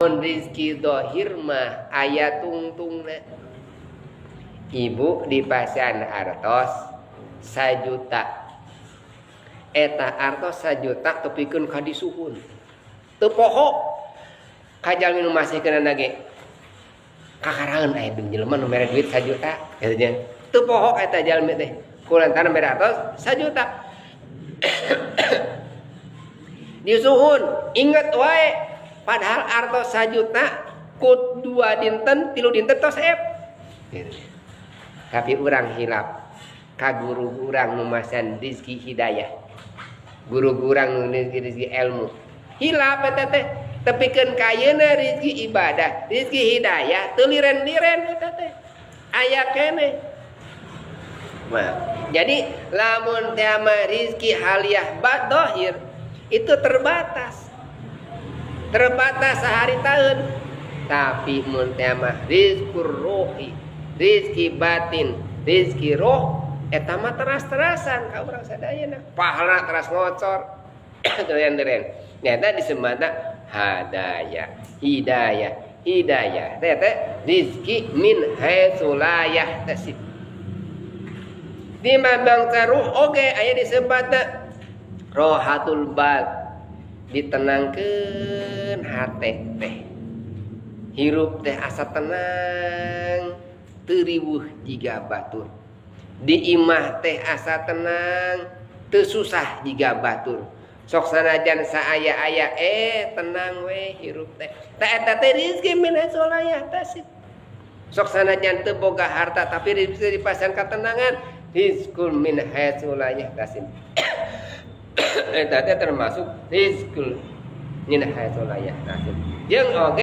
Rizki dohir mah aya tungtungna. Ibu dipasan artos 1 juta. Eta artos 1 juta tepikeun ka disuhun. Teu poho. Kajal minum masih kena nage. Kakarangan aya jelema nu mere duit 1 juta. Katanya. Teu poho eta jalmi teh. Kulantaran mere artos 1 juta. Disuhun, inget wae. Padahal artos 1 juta ku 2 dinten 3 dinten tos ep. Tapi urang hilap ka guru urang nu masan Rizki Hidayah. Guru urang nu Rizki ilmu. Hilap eta teh tepikeun ka ayeuna Rizki ibadah, Rizki Hidayah teu liren-liren eta teh. Aya keneh. Nah, jadi lamun teh mah Rizki haliyah dohir itu terbatas. Terbatas sehari tahun. Tapi mun teh mah rizqur ruhi, rizki batin, rizki roh eta mah teras-terasan ka urang sadayana. Pahala teras ngocor. Deren-deren. Nyata disebutna hadayah, hidayah, hidayah. Teh rizki min haitsu la yahtasib. Di bangsa ruh oge aya disebutna rohatul bal. Ditenangkeun hate teh. Hirup teh asa tenang, teu riweuh jiga batur. Di imah teh asa tenang, teu susah jiga batur. Sok sanajan saaya-aya tenang we hirup teh. Ta eta teh rizki min haitsu la yahtasib. Sok sanajan teu boga harta tapi rizki dipasan katenangan, rizqul min haitsu la yahtasib. Eta teh termasuk rizqul min haitsu la yahtasib. Jeung oge